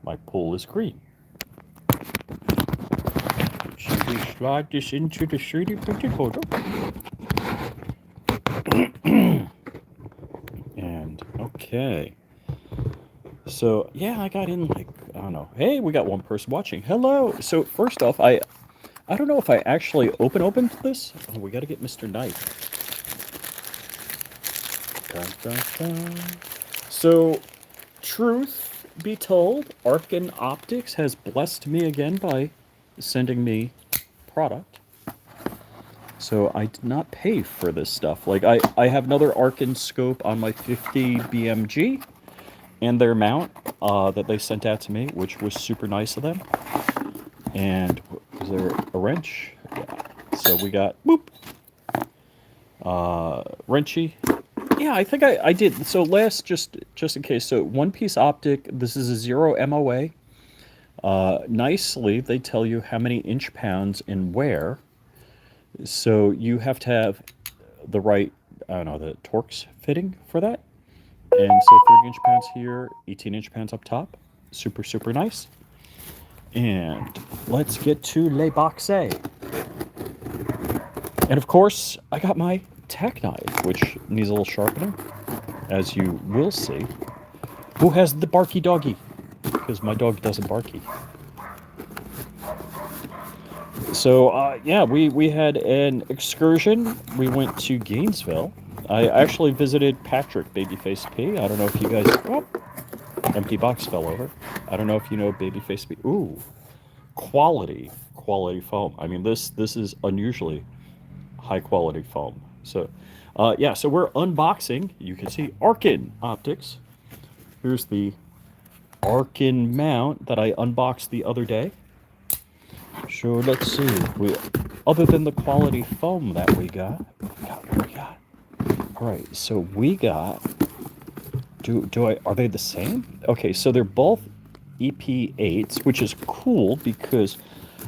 My pool is green. Should we slide this into the 3D printed photo? And okay. So yeah, I got in like, I don't know. Hey, we got one person watching. Hello. So first off, I don't know if I actually opened this. Oh, we got to get Mr. Knight. Dun, dun, dun. So, truth be told, Arken Optics has blessed me again by sending me product. So I did not pay for this stuff. Like I have another Arken scope on my 50 BMG and their mount that they sent out to me, which was super nice of them. And is there a wrench? Yeah. So we got boop. Wrenchy. Yeah, I think I did. So last, just in case. So one piece optic. This is a 0 MOA. Nicely, they tell you how many inch pounds and where. So you have to have the right, I don't know, the Torx fitting for that. And so 30 inch pounds here, 18 inch pounds up top. Super, super nice. And let's get to Les Boxes. And of course, I got my tack knife, which needs a little sharpening, as you will see. Who has the barky doggy? Because my dog doesn't barky. So, yeah, we had an excursion. We went to Gainesville. I actually visited Patrick, Babyface P. I don't know if you guys... Oh, empty box fell over. I don't know if you know Babyface P. Ooh, quality foam. I mean, this is unusually high quality foam. So, yeah, so we're unboxing. You can see Arken Optics. Here's the Arken mount that I unboxed the other day. So let's see. Other than the quality foam that we got. All right, so we got. Are they the same? Okay, so they're both EP8s, which is cool because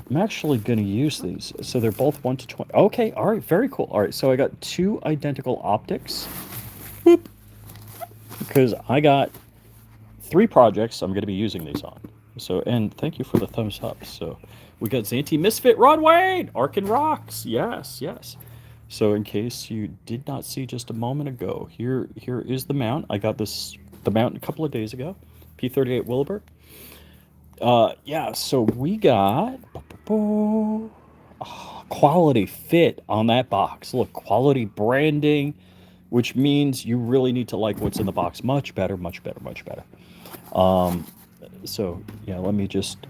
I'm actually going to use these. So they're both 1 to 20. Okay, all right, very cool. All right, so I got 2 identical optics. Boop. Because I got 3 projects I'm going to be using these on. So, and thank you for the thumbs up. So we got Zanti Misfit, Rod Wade, Arken Rocks. Yes, yes. So in case you did not see just a moment ago, here is the mount. I got the mount a couple of days ago. P38 Wilbur. Yeah, so we got quality fit on that box. Look, quality branding, which means you really need to like what's in the box. Much better, much better, much better. So, yeah, let me just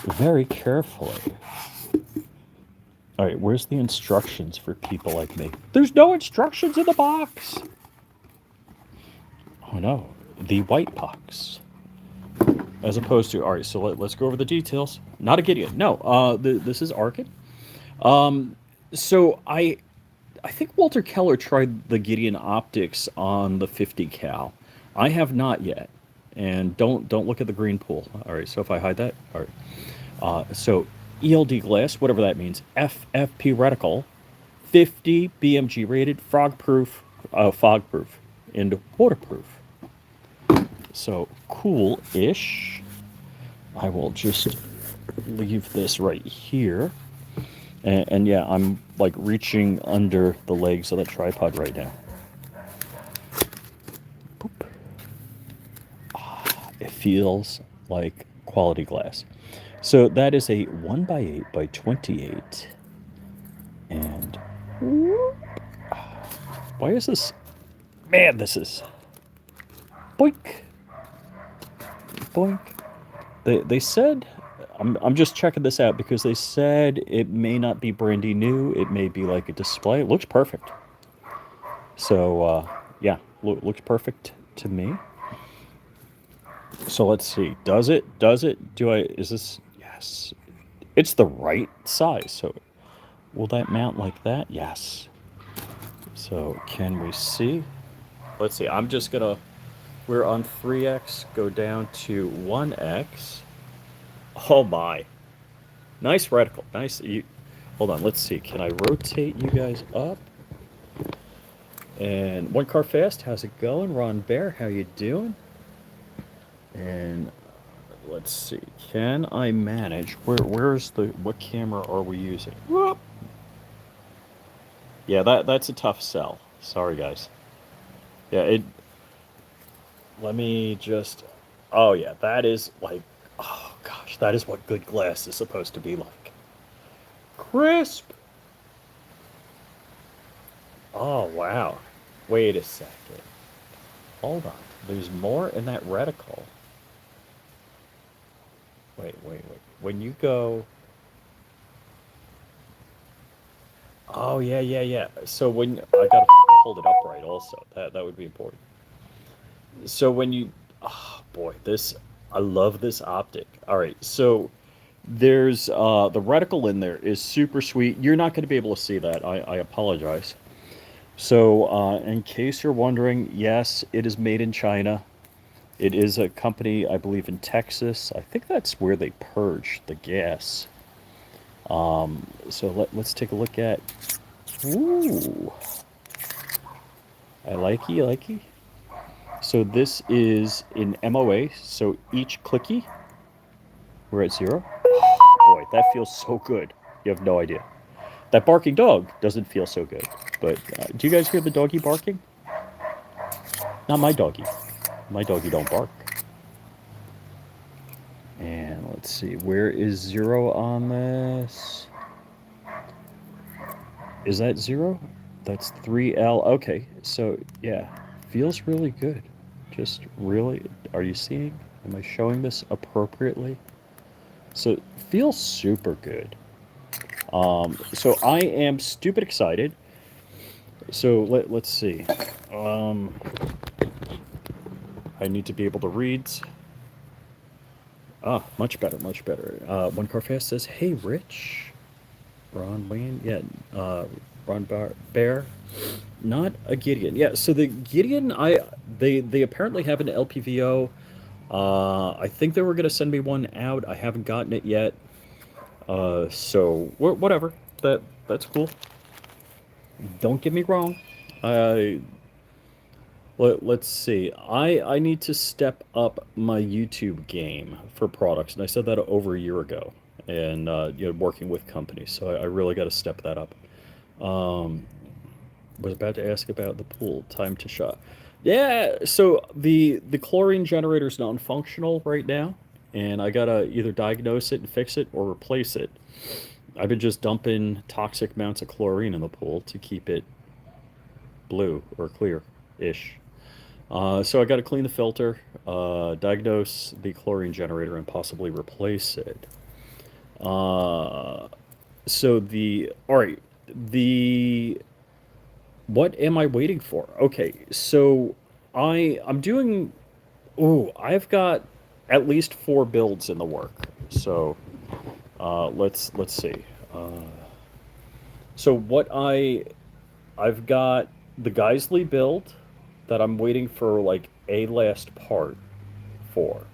very carefully. All right, where's the instructions for people like me? There's no instructions in the box. Oh no, the white box. As opposed to, all right, so let's go over the details. Not a Gideon. No, this is Arken. So I think Walter Keller tried the Gideon optics on the 50 cal. I have not yet. And don't look at the green pool. All right, so if I hide that, all right. So ELD glass, whatever that means, FFP reticle, 50 BMG rated, fog-proof, and waterproof. So cool-ish. I will just leave this right here. And yeah, I'm like reaching under the legs of the tripod right now. Boop. It feels like quality glass. So that is a 1x8 by 28. And why is this? Man, this is boink. Boink. They said, I'm just checking this out because they said it may not be brandy new. It may be like a display. It looks perfect. So, yeah, looks perfect to me. So let's see. Does it? Is this? Yes. It's the right size. So will that mount like that? Yes. So can we see? Let's see. I'm just going to, we're on 3x, go down to 1x. Oh my. Nice reticle. Nice. Hold on. Let's see. Can I rotate you guys up? And One Car Fast, how's it going? Ron Bear, how you doing? And let's see. Can I manage? Where's the what camera are we using? Whoop. Yeah, that's a tough sell. Sorry, guys. Yeah, it. Let me just. Oh yeah, that is like. Oh gosh, that is what good glass is supposed to be like. Crisp. Oh wow. Wait a second. Hold on. There's more in that reticle. Wait. When you go. Oh yeah. So when I gotta hold it upright also. That would be important. So when you, oh boy, this I love this optic. All right, so there's the reticle in there is super sweet. You're not going to be able to see that. I apologize. So in case you're wondering, yes, it is made in China. It is a company, I believe, in Texas. I think that's where they purge the gas. So let's take a look at. Ooh, I likey. So this is in MOA. So each clicky, we're at 0. Boy, that feels so good. You have no idea. That barking dog doesn't feel so good. But do you guys hear the doggy barking? Not my doggy. My doggy don't bark. And let's see, where is 0 on this? Is that 0? That's 3L. Okay, so yeah, feels really good. Just really, are you seeing? Am I showing this appropriately? So it feels super good. So I am stupid excited. So let's see. I need to be able to read. Ah, much better, much better. One car fast says, "Hey, Rich, Ron Wayne, yeah, Ron Bear, not a Gideon, yeah." So the Gideon, they apparently have an LPVO. I think they were gonna send me one out. I haven't gotten it yet. So whatever. That's cool. Don't get me wrong. I let's see. I need to step up my YouTube game for products, and I said that over a year ago. And working with companies, so I really got to step that up. Um, was about to ask about the pool. Time to shot. Yeah. So the chlorine generator is non-functional right now, and I gotta either diagnose it and fix it or replace it. I've been just dumping toxic amounts of chlorine in the pool to keep it blue or clear-ish. So I got to clean the filter, diagnose the chlorine generator, and possibly replace it. Uh, so the all right, the what am I waiting for? Okay, so I'm doing. Oh, I've got at least 4 builds in the work. So let's see. Uh, so what I've got the Geisley build that I'm waiting for like a last part for,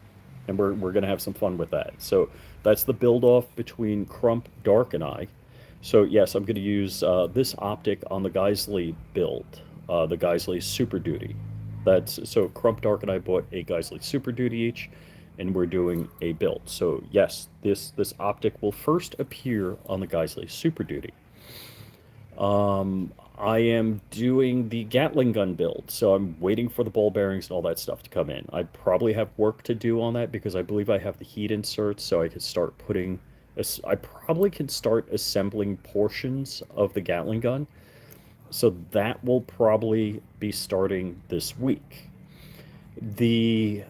and we're gonna have some fun with that. So that's the build off between Crump, Dark, and I. So yes, I'm gonna use this optic on the Geisley build, the Geisley Super Duty. That's so Crump, Dark, and I bought a Geisley Super Duty each, and we're doing a build. So yes, this optic will first appear on the Geisley Super Duty. I am doing the Gatling gun build, so I'm waiting for the ball bearings and all that stuff to come in. I probably have work to do on that because I believe I have the heat inserts, so I could start putting. I probably can start assembling portions of the Gatling gun, so that will probably be starting this week. The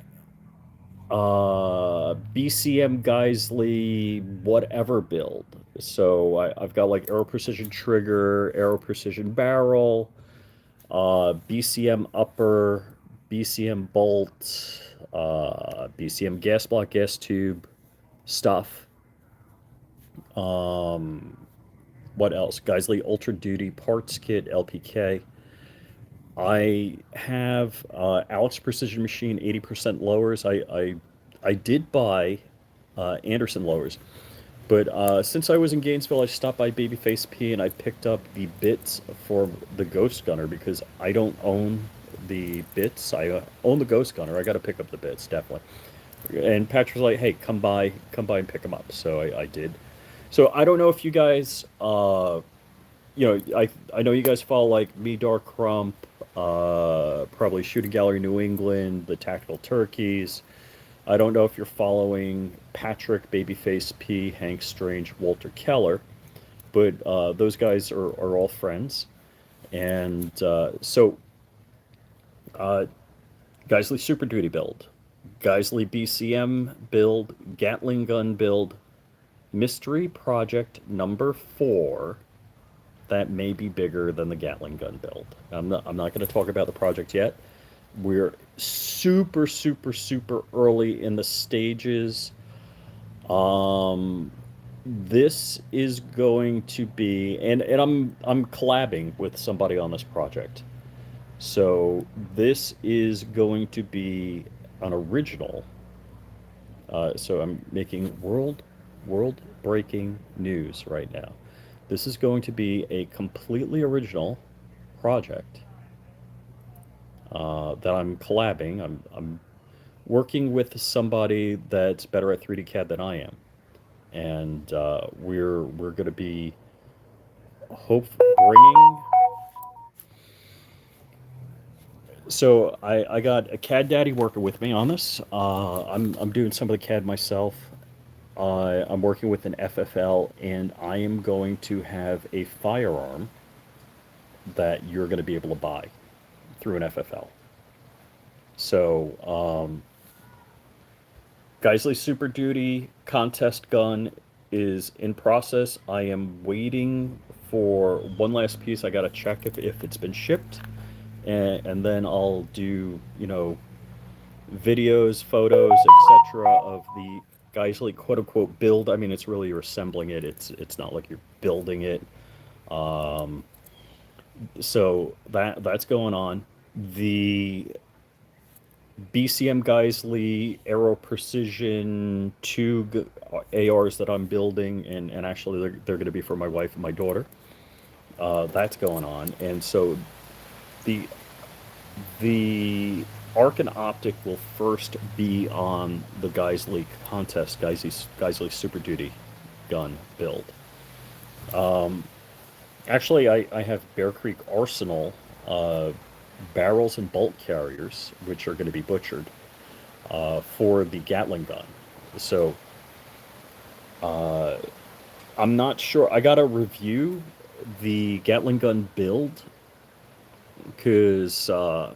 BCM Geisley whatever build. So I've got like Aero Precision Trigger, Aero Precision Barrel, BCM Upper, BCM Bolt, BCM Gas Block, Gas Tube stuff. Um, what else? Geisley Ultra Duty Parts Kit, LPK. I have Alex Precision Machine 80% lowers. I did buy Anderson lowers, but since I was in Gainesville, I stopped by Babyface P and I picked up the bits for the Ghost Gunner because I don't own the bits. I own the Ghost Gunner. I got to pick up the bits definitely. And Patrick was like, "Hey, come by and pick them up." So I did. So I don't know if you guys, I know you guys follow like Me, Dark Crump, probably Shooting Gallery New England, the Tactical Turkeys. I don't know if you're following Patrick, Babyface P, Hank Strange, Walter Keller, but those guys are all friends. And uh, Geisley Super Duty build, Geisley BCM build, Gatling gun build, mystery project number 4 that may be bigger than the Gatling gun build. I'm not going to talk about the project yet. We're super, super, super early in the stages. Um, this is going to be, and I'm collabing with somebody on this project. So this is going to be an original. So I'm making world breaking news right now. This is going to be a completely original project that I'm collabing. I'm working with somebody that's better at 3D CAD than I am, and we're going to be hope bringing. So I got a CAD daddy working with me on this. I'm doing some of the CAD myself. I'm working with an FFL, and I am going to have a firearm that you're going to be able to buy through an FFL. So, Geisley Super Duty contest gun is in process. I am waiting for one last piece. I got to check if it's been shipped, and then I'll do, videos, photos, etc. of the Geisley quote unquote build. I mean, it's really you're assembling it. It's not like you're building it. Um, so that's going on. The BCM Geisley Aero Precision 2 ARs that I'm building, and actually they're going to be for my wife and my daughter. That's going on, and so the the Arken Optic will first be on the Geisley contest, Geisley Super Duty gun build. Actually, I have Bear Creek Arsenal barrels and bolt carriers, which are going to be butchered for the Gatling gun. So I'm not sure. I got to review the Gatling gun build because other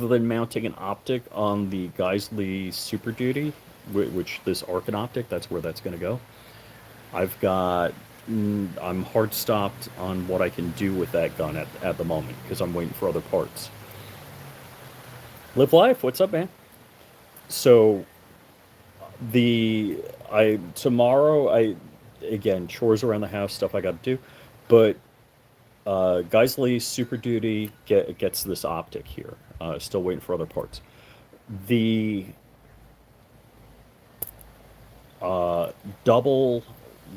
than mounting an optic on the Geisley Super Duty, which this Arken optic, that's where that's going to go. I've got I'm hard stopped on what I can do with that gun at the moment because I'm waiting for other parts. Live life. What's up, man? So the I tomorrow I again chores around the house stuff I got to do, but Geisley Super Duty gets this optic here. Still waiting for other parts. The double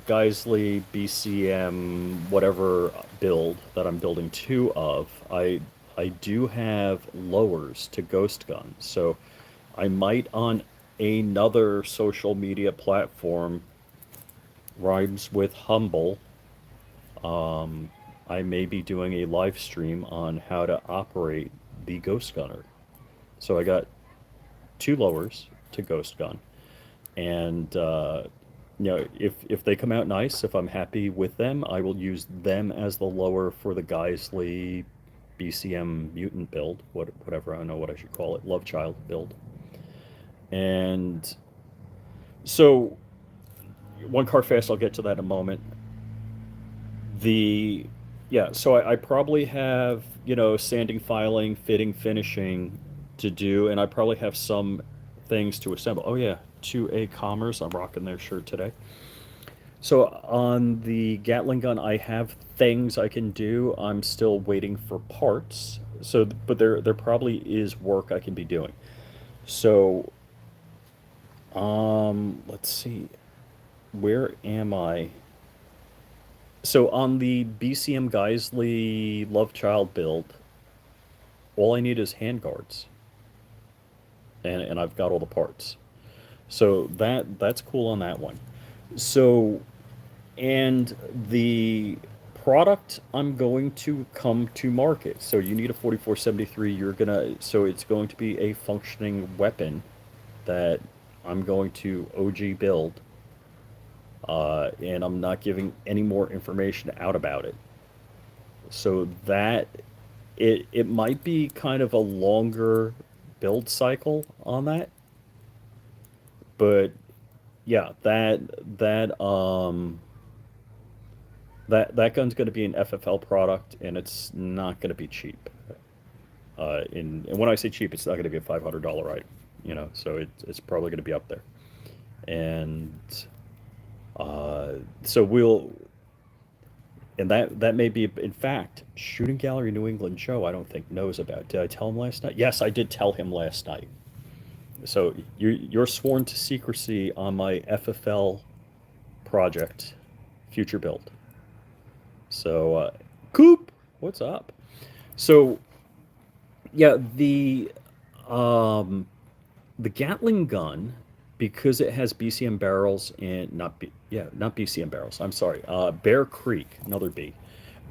Geisley BCM whatever build that I'm building 2 of, I do have lowers to Ghost Gun, so I might on another social media platform rhymes with humble. I may be doing a live stream on how to operate the Ghost Gunner. So I got 2 lowers to Ghost Gun, and if they come out nice, if I'm happy with them, I will use them as the lower for the Geisley BCM mutant build, whatever I don't know what I should call it, Love Child build. And so one car fast, I'll get to that in a moment. The Yeah, so I probably have sanding, filing, fitting, finishing to do, and I probably have some things to assemble. Oh yeah, 2A Commerce, I'm rocking their shirt today. So on the Gatling gun, I have things I can do. I'm still waiting for parts. So, but there probably is work I can be doing. So, let's see, where am I? So on the BCM Geisley Love Child build, all I need is handguards. and I've got all the parts. So that's cool on that one. So and the product I'm going to come to market. So you need a 4473. You're gonna so it's going to be a functioning weapon that I'm going to OG build, and I'm not giving any more information out about it. So that it might be kind of a longer build cycle on that, but yeah, that gun's going to be an FFL product, and it's not going to be cheap. And when I say cheap, it's not going to be a $500 item, So it's probably going to be up there. And uh, so and that may be, in fact, Shooting Gallery New England Joe. I don't think knows about. Did I tell him last night? Yes, I did tell him last night. So you're sworn to secrecy on my FFL project, future build. So, Coop, what's up? So, yeah, um, the Gatling gun, because it has BCM barrels and not BCM barrels. I'm sorry, Bear Creek, another B,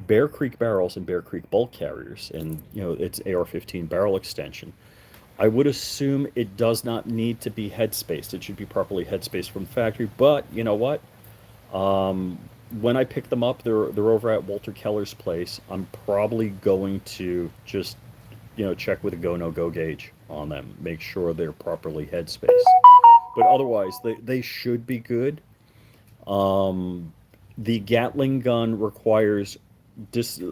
Bear Creek barrels and Bear Creek bulk carriers, and it's AR-15 barrel extension. I would assume it does not need to be head spaced. It should be properly head spaced from the factory. But you know what? Um, when I pick them up, they're over at Walter Keller's place. I'm probably going to just check with a go no go gauge on them, make sure they're properly head spaced. But otherwise, they should be good. Um, the Gatling gun requires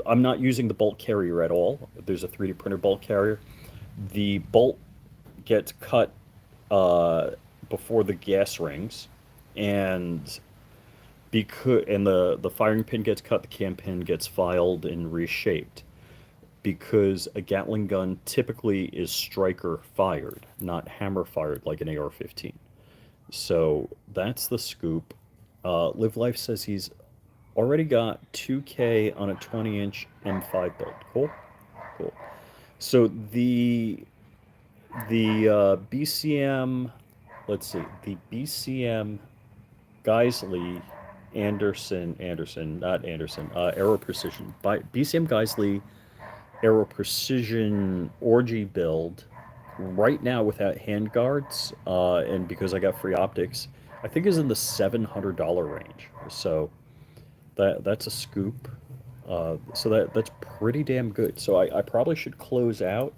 I'm not using the bolt carrier at all. There's a 3D printer bolt carrier. The bolt gets cut uh, before the gas rings, and the firing pin gets cut, the cam pin gets filed and reshaped, because a Gatling gun typically is striker fired, not hammer fired like an AR-15. So that's the scoop. Live Life says he's already got 2K on a 20-inch M5 build. Cool, cool. So the BCM, let's see, the BCM Geisley not Anderson, Aero Precision, by BCM Geisley Aero Precision Orgy build right now without hand guards, and because I got free optics, I think is in the $700 range. So that's a scoop. So that's pretty damn good. So I probably should close out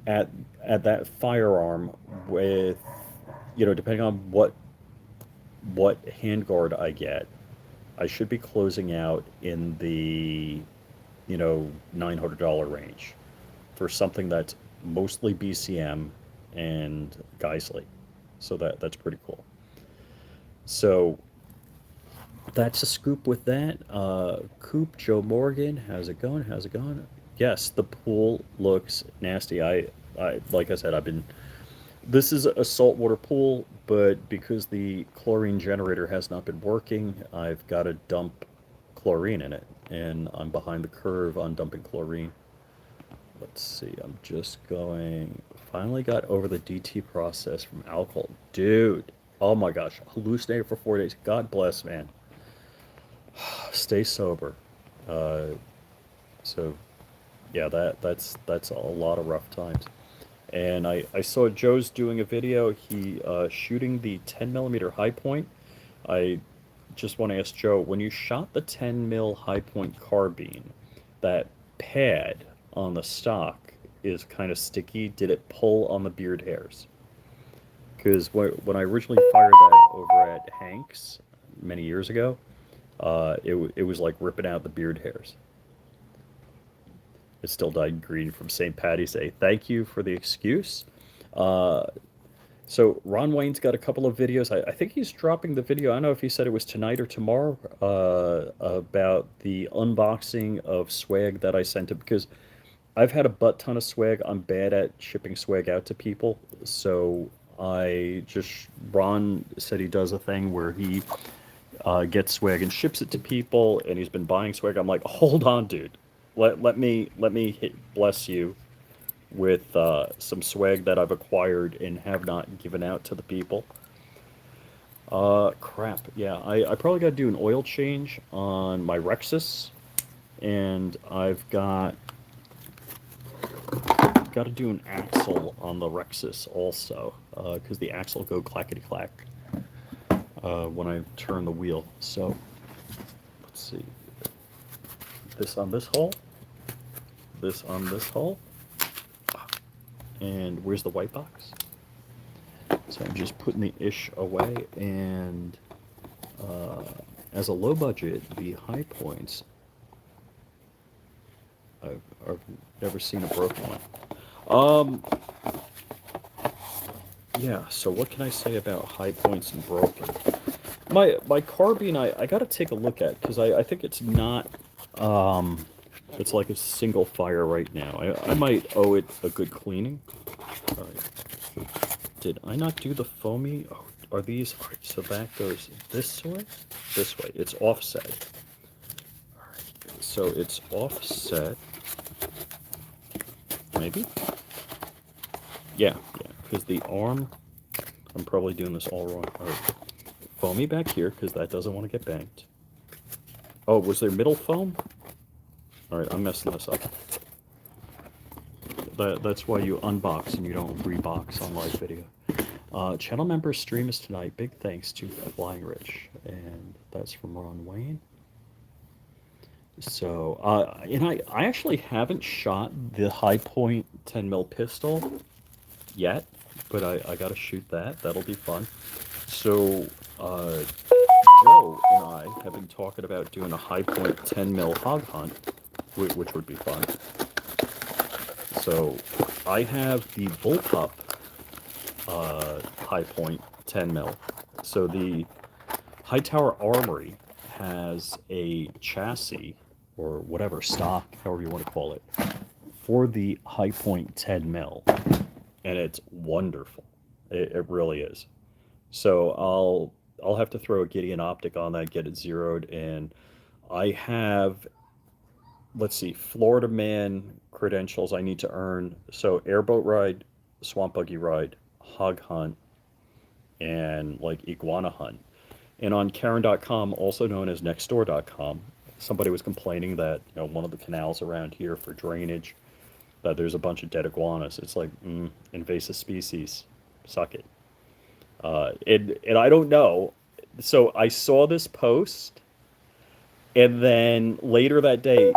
at at that firearm with, depending on what handguard I get, I should be closing out in the $900 range for something that's mostly BCM and Geisley. So that's pretty cool. So that's a scoop with that. Coop, Joe Morgan, how's it going? How's it going? Yes, the pool looks nasty. I like I said, this is a saltwater pool, but because the chlorine generator has not been working, I've got to dump chlorine in it, and I'm behind the curve on dumping chlorine. Let's see, I'm just finally got over the DT process from alcohol. Dude, oh my gosh, hallucinated for 4 days. God bless, man. Stay sober. Uh, so, yeah, that's a lot of rough times. And I saw Joe's doing a video. He shooting the 10 millimeter high point. I just want to ask Joe, when you shot the 10 mil high point carbine, that pad on the stock is kind of sticky. Did it pull on the beard hairs? Because when I originally fired that over at Hank's many years ago, it was like ripping out the beard hairs. It still died green from St. Patty's Day. Thank you for the excuse. Uh, so Ron Wayne's got a couple of videos. I think he's dropping the video. I don't know if he said it was tonight or tomorrow, about the unboxing of swag that I sent him, because I've had a butt ton of swag. I'm bad at shipping swag out to people. So Ron said he does a thing where he gets swag and ships it to people, and he's been buying swag. I'm like, hold on, dude. Let me bless you with some swag that I've acquired and have not given out to the people. Crap. Yeah, I probably got to do an oil change on my Rexus, and I've got to do an axle on the Rexus also, because the axle go clackety clack when I turn the wheel. So let's see. This on this hole, this on this hole, and where's the white box? So I'm just putting the ish away, and as a low budget, the high points, I've never seen a broken one. Yeah, so what can I say about high points and broken? My carbine, I got to take a look at, because I think it's not, it's like a single fire right now. I might owe it a good cleaning. All right. Did I not do the foamy? Oh, are these? All right, so that goes this way? This way. It's offset. All right, so it's offset. Maybe? Yeah, because the arm, I'm probably doing this all wrong. All right. Foamy back here, because that doesn't want to get banked. Oh, was there middle foam? All right, I'm messing this up. That's why you unbox and you don't rebox on live video. Channel member stream is tonight. Big thanks to flyingRich, and that's from Ron Wayne. So, and I actually haven't shot the high point 10 mil pistol yet, but I got to shoot that. That'll be fun. So, Joe and I have been talking about doing a high point 10 mil hog hunt, which would be fun. So, I have the bullpup high point 10 mil. So the Hightower Armory has a chassis, or whatever, stock, however you want to call it, for the high point 10 mil, and it's wonderful. It really is. So I'll have to throw a Gideon optic on that, get it zeroed, and I have, let's see, Florida man credentials I need to earn. So airboat ride, swamp buggy ride, hog hunt, and like iguana hunt. And on Karen.com, also known as nextdoor.com, somebody was complaining that, one of the canals around here for drainage, that there's a bunch of dead iguanas. It's like, invasive species, suck it. And I don't know. So I saw this post, and then later that day,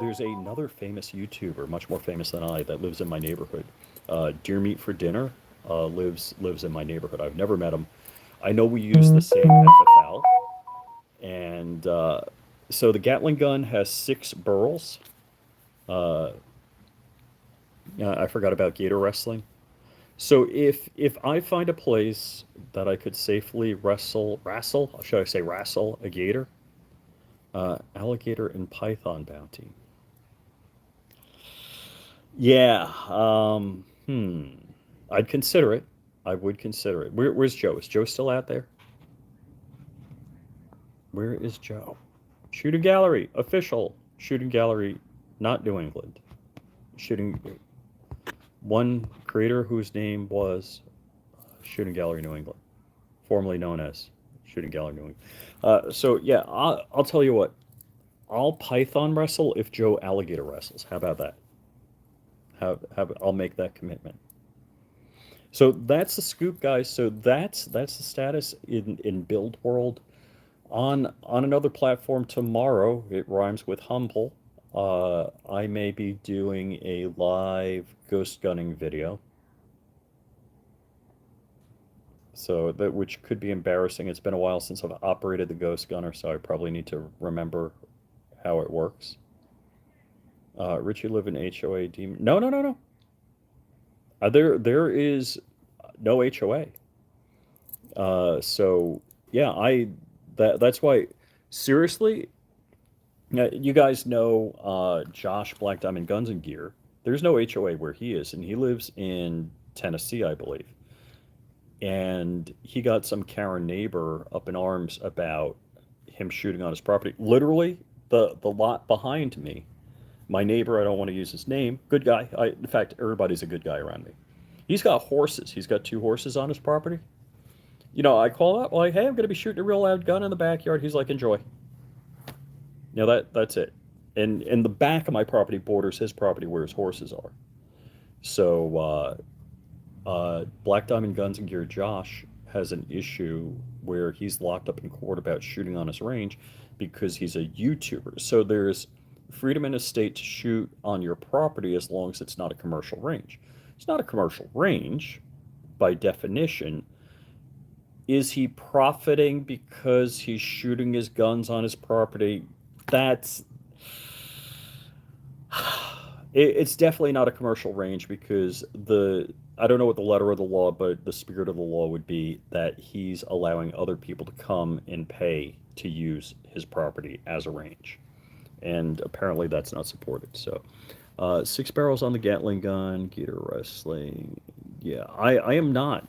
there's another famous YouTuber, much more famous than I, that lives in my neighborhood. Deer Meat for Dinner lives in my neighborhood. I've never met him. I know we use the same FFL, and so the Gatling gun has 6 burls. I forgot about gator wrestling. So if I find a place that I could safely wrestle, should I say wrestle a gator, alligator and python bounty. Yeah, I'd consider it. I would consider it. Where's Joe? Is Joe still out there? Where is Joe? Shooting gallery, official shooting gallery, not New England. Shooting one creator whose name was Shooting Gallery New England, formerly known as Shooting Gallery New England. So yeah, I'll tell you what. I'll python wrestle if Joe alligator wrestles. How about that? I'll make that commitment. So that's the scoop, guys. So that's the status in Build World. On another platform tomorrow, it rhymes with humble. I may be doing a live ghost gunning video. So that, which could be embarrassing. It's been a while since I've operated the ghost gunner, so I probably need to remember how it works. Richie live in HOA demon. No. There is no HOA. So yeah, that's why, seriously, you guys know Josh Black Diamond Guns and Gear. There's no HOA where he is, and he lives in Tennessee, I believe. And he got some Karen neighbor up in arms about him shooting on his property. Literally, the lot behind me, My neighbor, I don't want to use his name, good guy. In fact, everybody's a good guy around me. He's got horses. He's got two horses on his property. I call up like, "Hey, I'm going to be shooting a real loud gun in the backyard." He's like, "Enjoy." That's it. And the back of my property borders his property where his horses are. So Black Diamond Guns and Gear Josh has an issue where he's locked up in court about shooting on his range because he's a YouTuber. So there's freedom in a state to shoot on your property as long as it's not a commercial range. It's not a commercial range by definition. Is he profiting because he's shooting his guns on his property? That's it's definitely not a commercial range because I don't know what the letter of the law, but the spirit of the law would be that he's allowing other people to come and pay to use his property as a range, and apparently that's not supported. So, 6 barrels on the Gatling gun, Gator Wrestling. Yeah, I am not.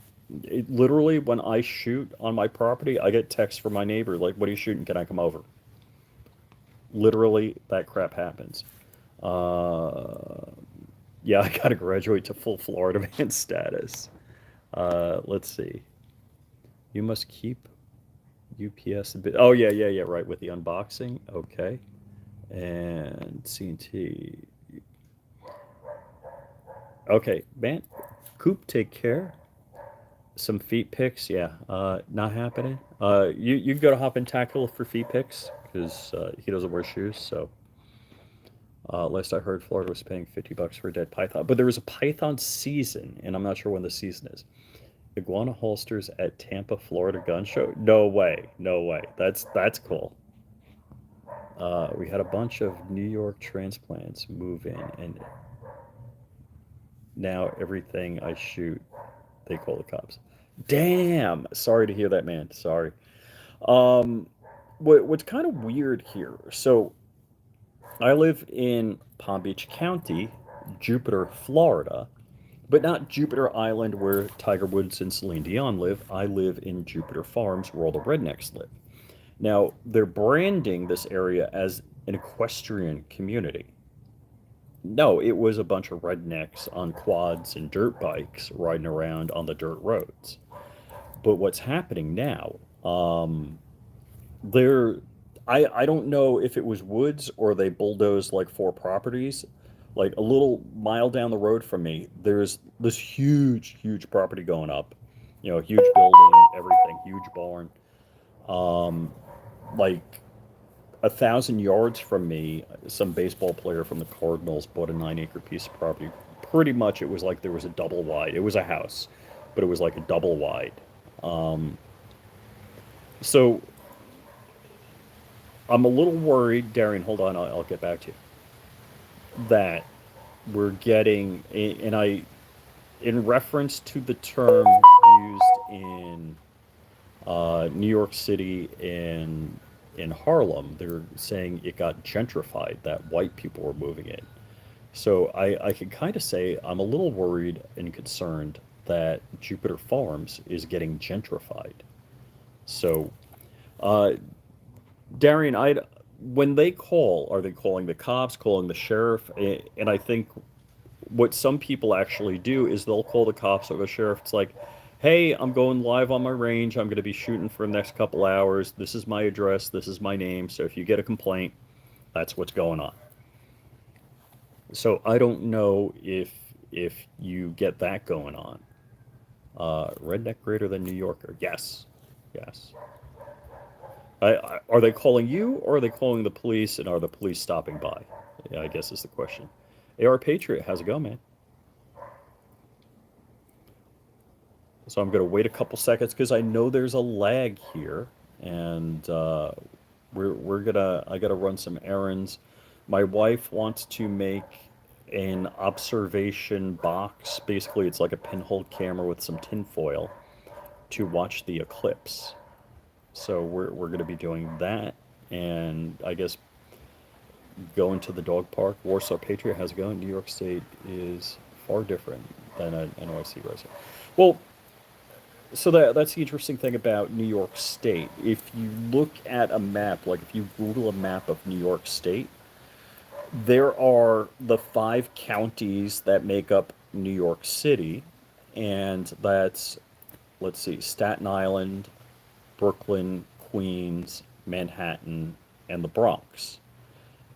Literally, when I shoot on my property, I get texts from my neighbor like, "What are you shooting? Can I come over?" Literally, that crap happens. Uh, yeah, I gotta graduate to full Florida man status. Let's see. You must keep UPS a bit. Oh yeah, yeah, yeah. Right with the unboxing. Okay, and CNT. Okay, man. Coop, take care. Some feet pics. Yeah, not happening. You can go to Hop and Tackle for feet pics because he doesn't wear shoes. So last I heard, Florida was paying $50 for a dead python, but there was a python season, and I'm not sure when the season is. Iguana holsters at Tampa, Florida gun show? No way, no way. That's cool. We had a bunch of New York transplants move in, and now everything I shoot, they call the cops. Damn. Sorry to hear that, man. Sorry. Um, what's kind of weird here? So I live in Palm Beach County, Jupiter, Florida, but not Jupiter Island where Tiger Woods and Celine Dion live. I live in Jupiter Farms where all the rednecks live. Now, they're branding this area as an equestrian community. No, it was a bunch of rednecks on quads and dirt bikes riding around on the dirt roads. But what's happening now, they're I don't know if it was woods or they bulldozed like 4 properties. Like a little mile down the road from me, there's this huge, huge property going up. Huge building, everything, huge barn. Um, like 1,000 yards from me, some baseball player from the Cardinals bought a 9-acre piece of property. Pretty much, it was like there was a double wide. It was a house, but it was like a double wide. Um, so I'm a little worried, Darian. Hold on, I'll get back to you. That we're getting, and in reference to the term used in New York City and in Harlem, they're saying it got gentrified, that white people were moving in. So I can kind of say I'm a little worried and concerned that Jupiter Farms is getting gentrified. So, uh, Darian, when they call, are they calling the cops, calling the sheriff? And I think what some people actually do is they'll call the cops or the sheriff. It's like, "Hey, I'm going live on my range. I'm going to be shooting for the next couple hours. This is my address. This is my name. So if you get a complaint, that's what's going on." So I don't know if you get that going on. Redneck greater than New Yorker. Yes, yes. Are they calling you or are they calling the police, and are the police stopping by? Yeah, I guess is the question. AR Patriot, how's it going, man? So I'm going to wait a couple seconds because I know there's a lag here, and we're gonna I got to run some errands. My wife wants to make an observation box. Basically, it's like a pinhole camera with some tinfoil to watch the eclipse. So we're going to be doing that, and I guess going to the dog park. Warsaw Patriot, how's it going? New York State is far different than an NYC resident. Well, so that's the interesting thing about New York State. If you look at a map, like if you Google a map of New York State, There are the 5 counties that make up New York City, and that's, let's see, Staten Island, Brooklyn, Queens, Manhattan, and the Bronx.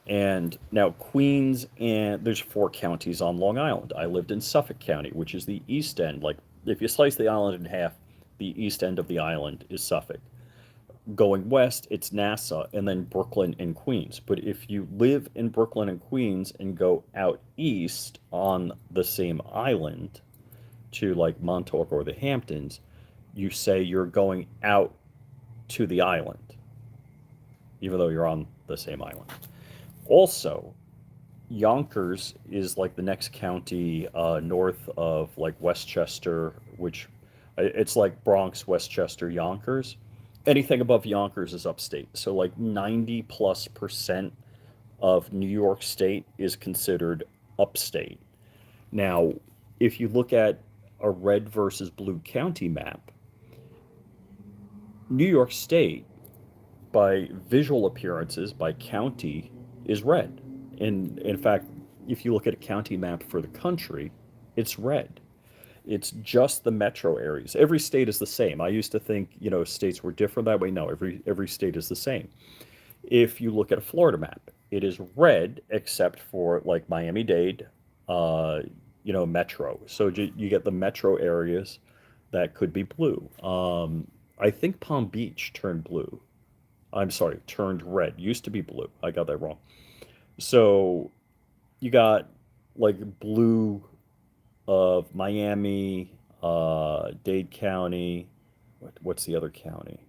And now Queens, and there's 4 counties on Long Island. I lived in Suffolk County, which is the east end. Like if you slice the island in half, the east end of the island is Suffolk. Going west, it's Nassau, and then Brooklyn and Queens. But if you live in Brooklyn and Queens and go out east on the same island to like Montauk or the Hamptons, you say you're going out to the island, even though you're on the same island. Also, Yonkers is like the next county north of like Westchester, which it's like Bronx, Westchester, Yonkers. Anything above Yonkers is upstate. So like 90+% of New York State is considered upstate. Now, if you look at a red versus blue county map, New York State, by visual appearances, by county, is red. And in fact, if you look at a county map for the country, it's red. It's just the metro areas. Every state is the same. I used to think, states were different that way. No, every state is the same. If you look at a Florida map, it is red except for like Miami-Dade, uh, metro. So you get the metro areas that could be blue. I think Palm Beach turned blue. I'm sorry, turned red. Used to be blue. I got that wrong. So you got like blue of Miami, Dade County. What's the other county?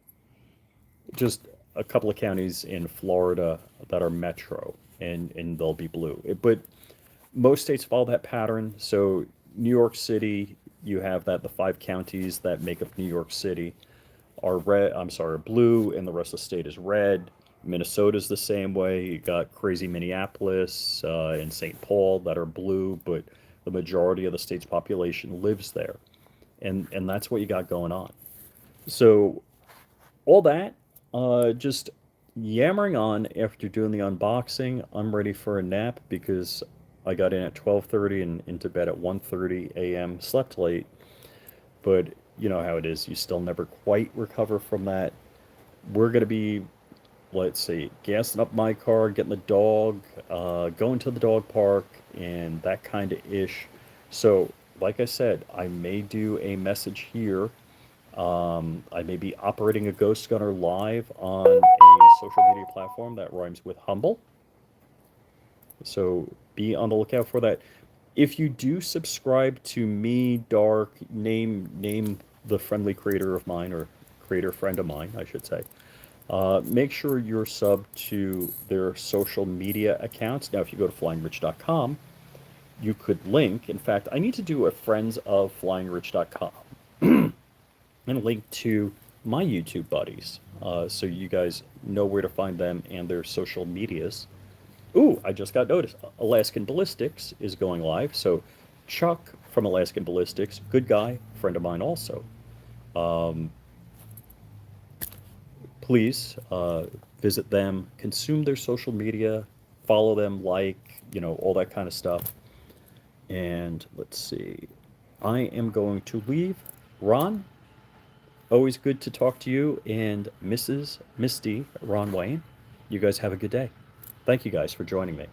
Just a couple of counties in Florida that are metro, and they'll be blue. But most states follow that pattern. So New York City, you have that the 5 counties that make up New York City are red. I'm sorry, blue, and the rest of the state is red. Minnesota's the same way. You got crazy Minneapolis and St. Paul that are blue, but the majority of the state's population lives there, and that's what you got going on. So all that, just yammering on after doing the unboxing. I'm ready for a nap because I got in at 12:30 and into bed at 1:30 a.m. Slept late, but you know how it is. You still never quite recover from that. We're gonna be, let's see, gassing up my car, getting the dog, going to the dog park, and that kind of ish. So, like I said, I may do a message here. I may be operating a Ghost Gunner live on a social media platform that rhymes with humble. So be on the lookout for that. If you do subscribe to me, Dark, name the friendly creator of mine, or creator friend of mine, I should say. Make sure you're sub to their social media accounts. Now, if you go to flyingRich.com, you could link. In fact, I need to do a friends of flyingRich.com and link to my YouTube buddies so you guys know where to find them and their social medias. Ooh, I just got noticed. Alaskan Ballistics is going live. So Chuck from Alaskan Ballistics, good guy, friend of mine also. Um, Please visit them, consume their social media, follow them, like, all that kind of stuff. And let's see. I am going to leave. Ron, always good to talk to you, and Mrs. Misty, Ron Wayne. You guys have a good day. Thank you guys for joining me.